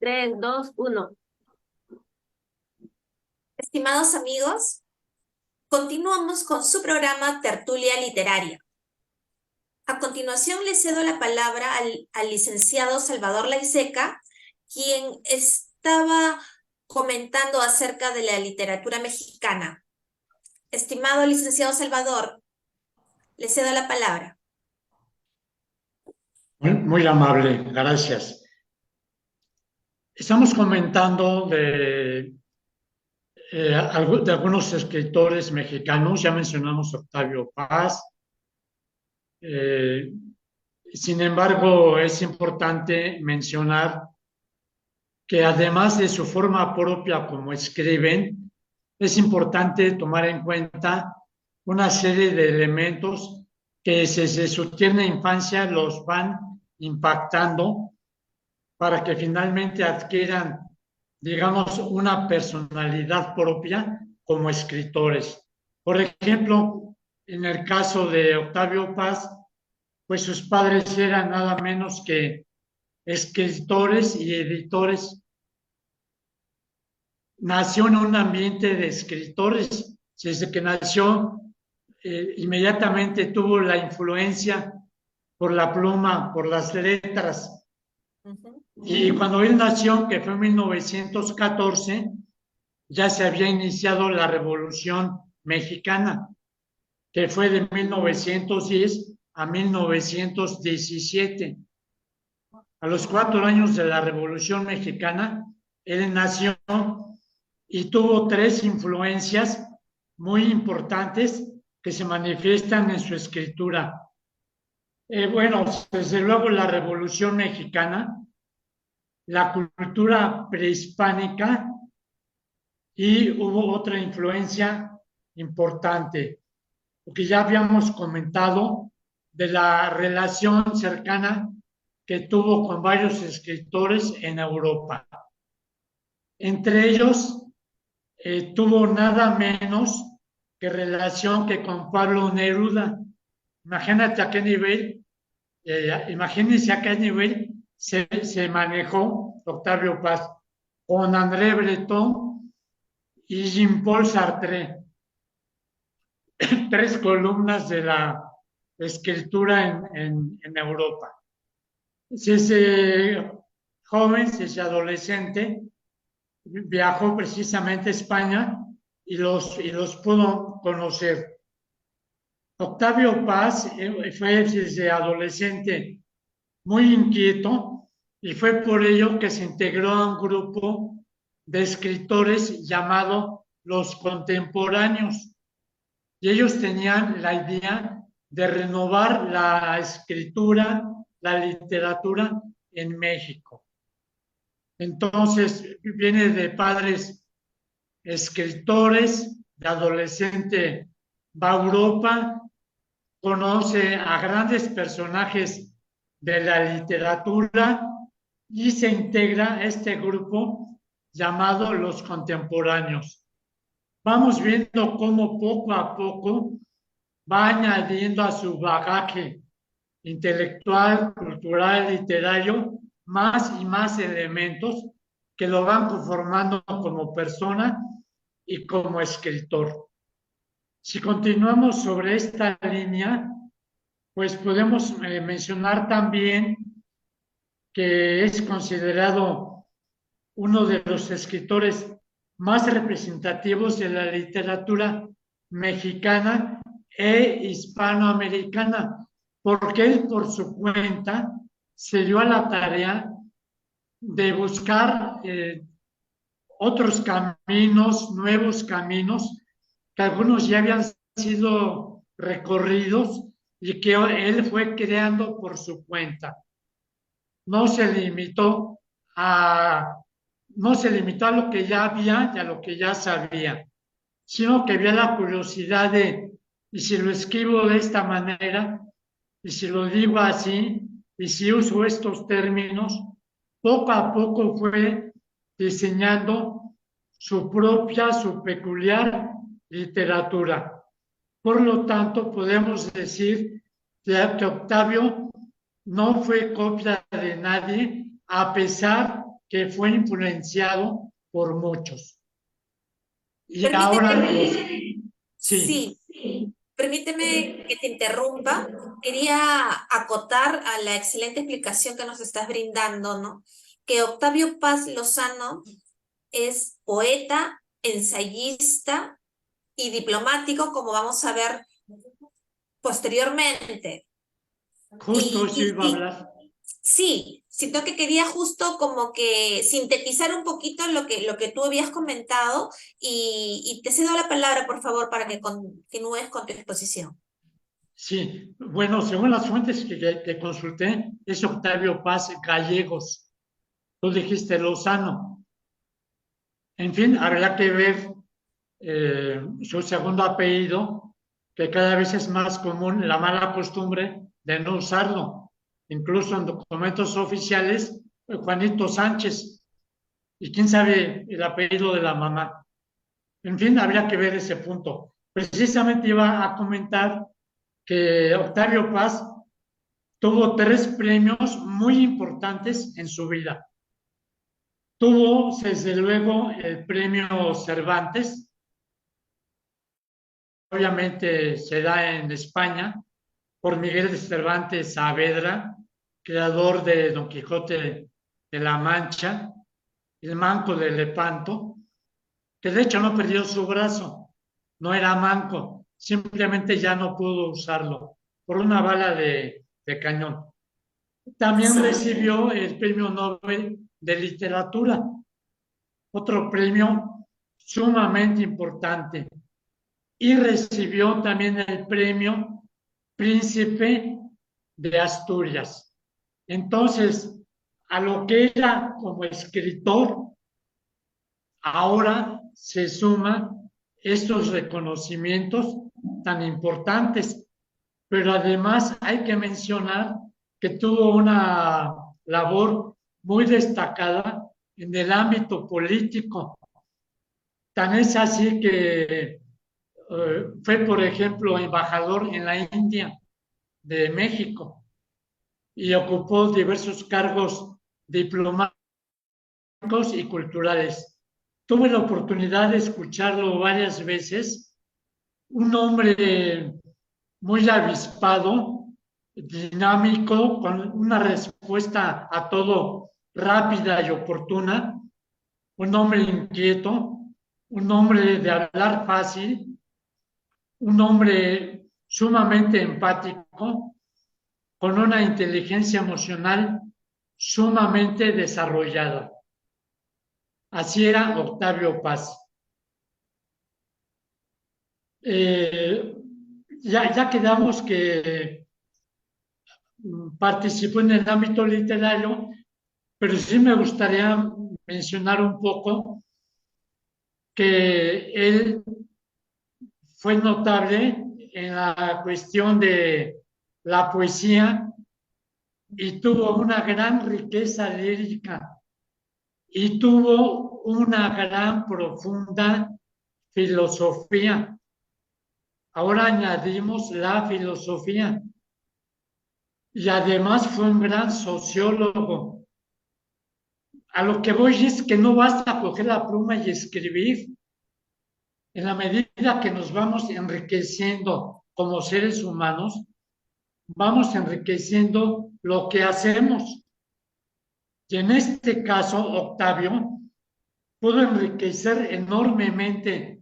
3, 2, 1. Estimados amigos, continuamos con su programa Tertulia Literaria. A continuación le cedo la palabra al licenciado Salvador Laiseca, quien estaba comentando acerca de la literatura mexicana. Estimado licenciado Salvador, le cedo la palabra. Muy amable, gracias. Estamos comentando de algunos escritores mexicanos. Ya mencionamos Octavio Paz. Sin embargo, es importante mencionar que además de su forma propia como escriben, es importante tomar en cuenta una serie de elementos que desde su tierna infancia los van impactando para que finalmente adquieran, digamos, una personalidad propia como escritores. Por ejemplo, en el caso de Octavio Paz, pues sus padres eran nada menos que escritores y editores. Nació en un ambiente de escritores. Desde que nació, inmediatamente tuvo la influencia por la pluma, por las letras. Y cuando él nació, que fue en 1914, ya se había iniciado la Revolución Mexicana, que fue de 1910 a 1917. A los 4 años de la Revolución Mexicana, él nació y tuvo 3 influencias muy importantes que se manifiestan en su escritura. Bueno, desde luego la Revolución Mexicana, la cultura prehispánica, y hubo otra influencia importante, porque ya habíamos comentado de la relación cercana que tuvo con varios escritores en Europa. Entre ellos, tuvo nada menos que relación que con Pablo Neruda. Imagínate a qué nivel, imagínense a qué nivel se manejó Octavio Paz con André Breton y Jean-Paul Sartre. 3 columnas de la escritura en Europa. Si ese joven, si ese adolescente, viajó precisamente a España y los pudo conocer. Octavio Paz fue desde adolescente muy inquieto y fue por ello que se integró a un grupo de escritores llamado Los Contemporáneos. Y ellos tenían la idea de renovar la escritura, la literatura en México. Entonces, viene de padres escritores, de adolescente va a Europa, conoce a grandes personajes de la literatura y se integra a este grupo llamado Los Contemporáneos. Vamos viendo cómo poco a poco va añadiendo a su bagaje intelectual, cultural, literario, más y más elementos que lo van conformando como persona y como escritor. Si continuamos sobre esta línea, pues podemos mencionar también que es considerado uno de los escritores más representativos de la literatura mexicana e hispanoamericana, porque él por su cuenta se dio a la tarea de buscar otros caminos, nuevos caminos, que algunos ya habían sido recorridos y que él fue creando por su cuenta. No se limitó a no se limitó a lo que ya había y a lo que ya sabía, sino que había la curiosidad de, y si lo escribo de esta manera, y si lo digo así, y si uso estos términos, poco a poco fue diseñando su propia, su peculiar literatura. Por lo tanto, podemos decir que Octavio no fue copia de nadie, a pesar que fue influenciado por muchos. Y ahora Permíteme, sí, sí, permíteme que te interrumpa. Quería acotar a la excelente explicación que nos estás brindando, ¿no? Que Octavio Paz Lozano es poeta, ensayista y diplomático, como vamos a ver posteriormente. justo Y, eso y, iba a y hablar. sí, siento que quería justo como que sintetizar un poquito lo que tú habías comentado y te cedo la palabra, por favor, para que continúes con tu exposición. Sí, bueno, según las fuentes que consulté, es Octavio Paz Gallegos. Tú dijiste Lozano. En fin, habrá que ver su segundo apellido, que cada vez es más común la mala costumbre de no usarlo. Incluso en documentos oficiales, Juanito Sánchez, y quién sabe el apellido de la mamá. En fin, habría que ver ese punto. Precisamente iba a comentar que Octavio Paz tuvo tres premios muy importantes en su vida. Tuvo, desde luego, el premio Cervantes, obviamente se da en España, por Miguel de Cervantes Saavedra, creador de Don Quijote de la Mancha, el manco de Lepanto, que de hecho no perdió su brazo, no era manco, simplemente ya no pudo usarlo por una bala de cañón. También recibió el Premio Nobel de Literatura, otro premio sumamente importante. Y recibió también el Premio Príncipe de Asturias. Entonces, a lo que era como escritor, ahora se suman estos reconocimientos tan importantes, pero además hay que mencionar que tuvo una labor muy destacada en el ámbito político. Tan es así que fue, por ejemplo, embajador en la India de México y ocupó diversos cargos diplomáticos y culturales. Tuve la oportunidad de escucharlo varias veces, un hombre muy avispado, dinámico, con una respuesta a todo rápida y oportuna, un hombre inquieto, un hombre de hablar fácil, un hombre sumamente empático, con una inteligencia emocional sumamente desarrollada. Así era Octavio Paz. Eh, ya quedamos que participó en el ámbito literario, pero sí me gustaría mencionar un poco que él fue notable en la cuestión de la poesía y tuvo una gran riqueza lírica y tuvo una gran profunda filosofía. Ahora añadimos la filosofía y además fue un gran sociólogo. A lo que voy es que no basta coger la pluma y escribir. En la medida que nos vamos enriqueciendo como seres humanos, vamos enriqueciendo lo que hacemos. Y en este caso, Octavio pudo enriquecer enormemente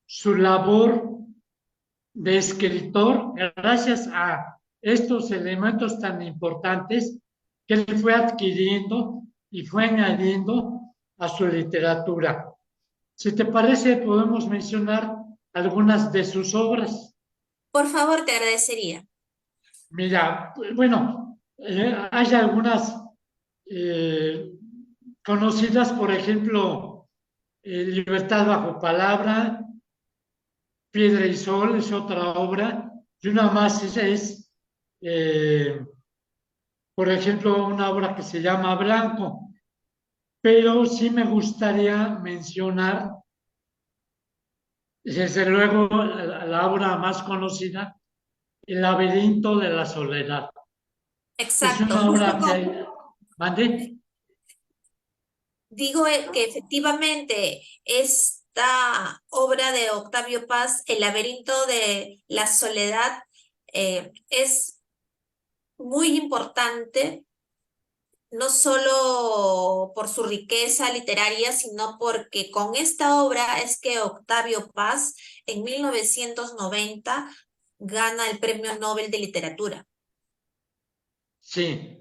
su labor de escritor gracias a estos elementos tan importantes que él fue adquiriendo y fue añadiendo a su literatura. Si te parece, podemos mencionar algunas de sus obras. Por favor, te agradecería. Mira, bueno, hay algunas eh, conocidas, por ejemplo, Libertad bajo palabra, Piedra y Sol es otra obra, y una más es, por ejemplo, una obra que se llama Blanco, pero sí me gustaría mencionar, desde luego, la obra más conocida, El laberinto de la soledad. Es Exacto, una obra que hay... ¿Mande? Digo que efectivamente esta obra de Octavio Paz, El laberinto de la soledad, es muy importante, no solo por su riqueza literaria, sino porque con esta obra es que Octavio Paz en 1990 gana el Premio Nobel de Literatura. Sí,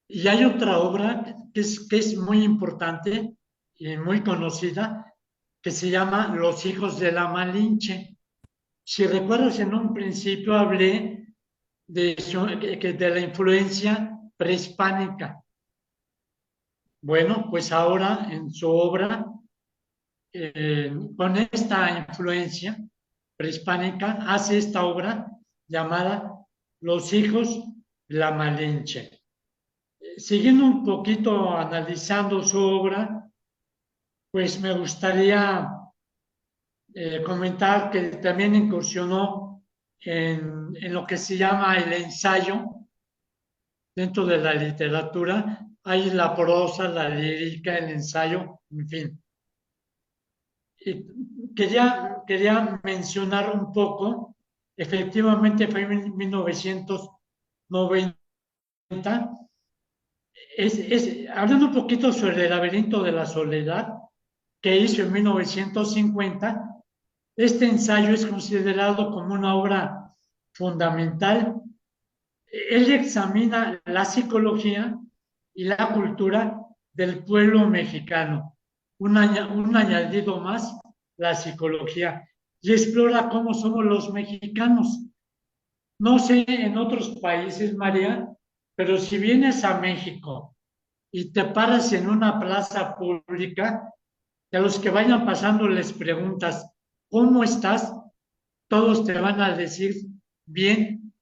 y hay otra obra que es muy importante y muy conocida, que se llama Los hijos de la Malinche. Si recuerdas, en un principio hablé de la influencia prehispánica. Bueno, pues ahora en su obra, con esta influencia prehispánica, hace esta obra llamada Los hijos de la Malinche. Siguiendo un poquito analizando su obra, pues me gustaría comentar que también incursionó en lo que se llama el ensayo dentro de la literatura. Hay la prosa, la lírica, el ensayo, en fin. Y quería mencionar un poco, efectivamente fue en 1990, hablando un poquito sobre el laberinto de la soledad que hizo en 1950. Este ensayo es considerado como una obra fundamental. Él examina la psicología y la cultura del pueblo mexicano, un añadido más, la psicología, y explora cómo somos los mexicanos. No sé en otros países, María, pero si vienes a México y te paras en una plaza pública, y a los que vayan pasando les preguntas, ¿cómo estás? Todos te van a decir bien,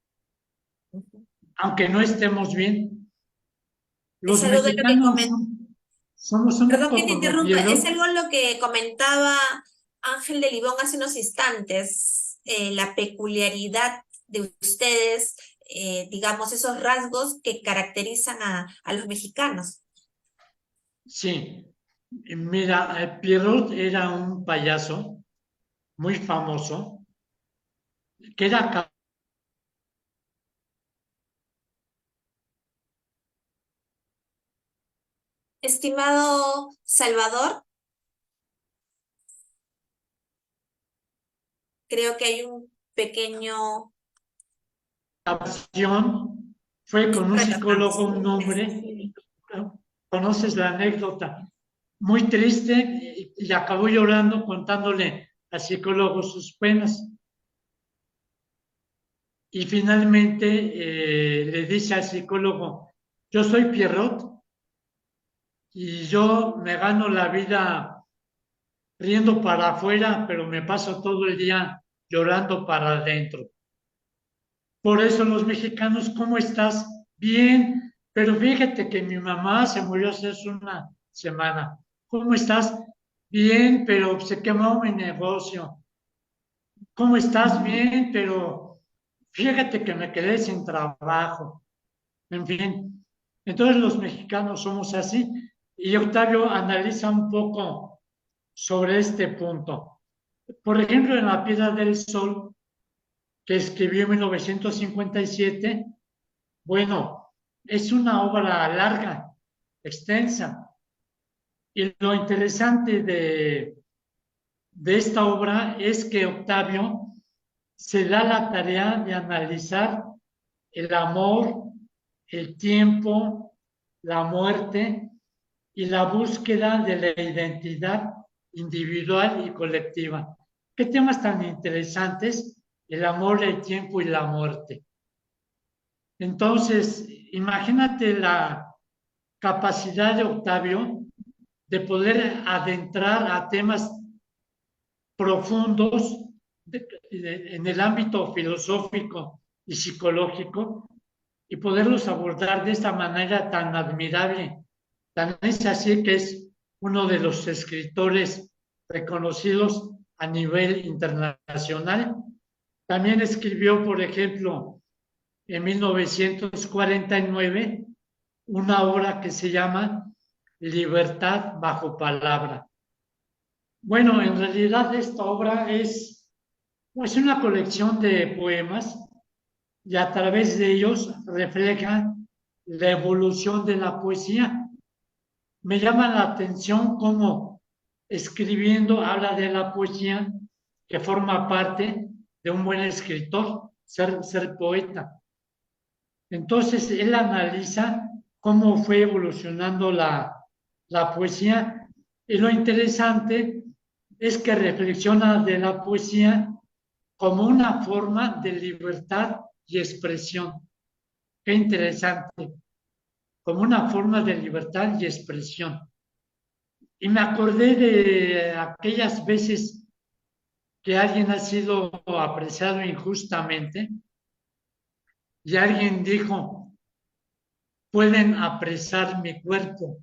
aunque no estemos bien. Es Los algo de lo que mexicanos somos un perdón que te poco como interrumpa, es Pierrot. algo lo que comentaba Ángel de Libón hace unos instantes, la peculiaridad de ustedes, digamos, esos rasgos que caracterizan a los mexicanos. Sí, mira, Pierrot era un payaso muy famoso, que era Estimado Salvador, creo que hay un pequeño captación, fue con un psicólogo, un hombre, sí. conoces la anécdota, muy triste y acabó llorando contándole al psicólogo sus penas. Y finalmente le dice al psicólogo, yo soy Pierrot y yo me gano la vida riendo para afuera, pero me paso todo el día llorando para adentro. Por eso los mexicanos, ¿cómo estás? Bien, pero fíjate que mi mamá se murió hace una semana. ¿Cómo estás? Bien, pero se quemó mi negocio. ¿Cómo estás? Bien, pero fíjate que me quedé sin trabajo. En fin, entonces los mexicanos somos así. Y Octavio analiza un poco sobre este punto. Por ejemplo, en La Piedra del Sol, que escribió en 1957, bueno, es una obra larga, extensa. Y lo interesante de esta obra es que Octavio se da la tarea de analizar el amor, el tiempo, la muerte y la búsqueda de la identidad individual y colectiva. ¿Qué temas tan interesantes? El amor, el tiempo y la muerte. Entonces, imagínate la capacidad de Octavio de poder adentrar a temas profundos en el ámbito filosófico y psicológico y poderlos abordar de esta manera tan admirable. Tan es así que es uno de los escritores reconocidos a nivel internacional. También escribió, por ejemplo, en 1949 una obra que se llama Libertad bajo palabra. Bueno, en realidad esta obra es pues, una colección de poemas y a través de ellos refleja la evolución de la poesía. Me llama la atención cómo escribiendo habla de la poesía que forma parte de un buen escritor, ser poeta. Entonces él analiza cómo fue evolucionando la poesía y lo interesante es que reflexiona de la poesía como una forma de libertad y expresión. Qué interesante, como una forma de libertad y expresión. Y me acordé de aquellas veces que alguien ha sido apresado injustamente y alguien dijo, pueden apresar mi cuerpo,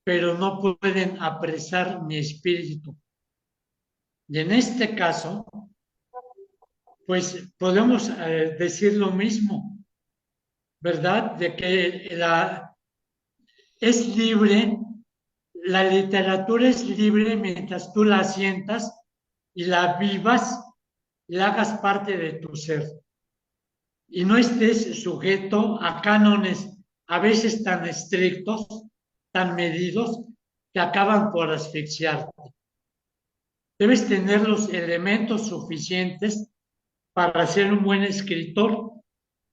pero no pueden apresar mi espíritu. Y en este caso, pues podemos decir lo mismo, ¿verdad? De que es libre, la literatura es libre mientras tú la sientas y la vivas y la hagas parte de tu ser. Y no estés sujeto a cánones a veces tan estrictos, tan medidos, que acaban por asfixiarte. Debes tener los elementos suficientes para ser un buen escritor,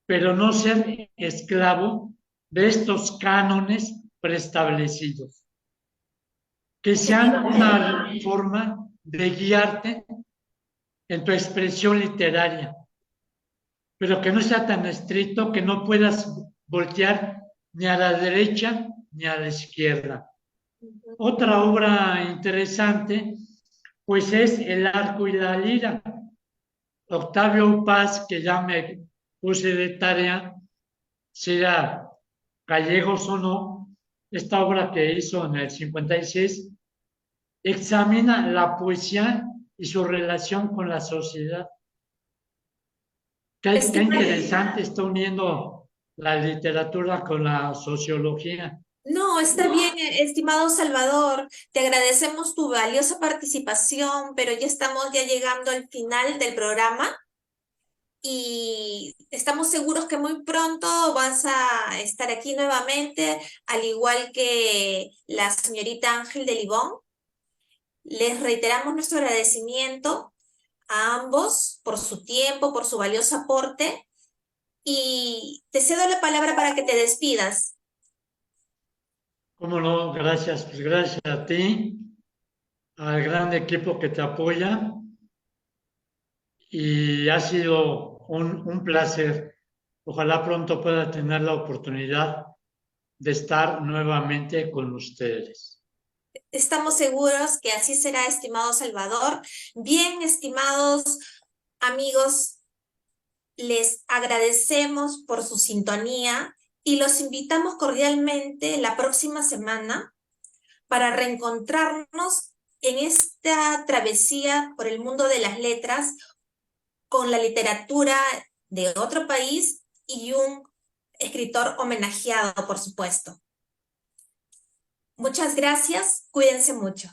pero no ser esclavo de estos cánones preestablecidos, que sean una forma de guiarte en tu expresión literaria, pero que no sea tan estricto que no puedas voltear ni a la derecha ni a la izquierda. Otra obra interesante, pues es El arco y la lira. Octavio Paz, que ya me puse de tarea, sea gallegos o no, esta obra que hizo en el 56, examina la poesía y su relación con la sociedad. Qué interesante está uniendo la literatura con la sociología. No, está bien, estimado Salvador. Te agradecemos tu valiosa participación, pero ya estamos llegando al final del programa y estamos seguros que muy pronto vas a estar aquí nuevamente, al igual que la señorita Ángel de Libón. Les reiteramos nuestro agradecimiento a ambos por su tiempo, por su valioso aporte y te cedo la palabra para que te despidas. Cómo no, gracias, pues gracias a ti, al gran equipo que te apoya y ha sido un placer. Ojalá pronto pueda tener la oportunidad de estar nuevamente con ustedes. Estamos seguros que así será, estimado Salvador. Bien, estimados amigos, les agradecemos por su sintonía y los invitamos cordialmente la próxima semana para reencontrarnos en esta travesía por el mundo de las letras con la literatura de otro país y un escritor homenajeado, por supuesto. Muchas gracias, cuídense mucho.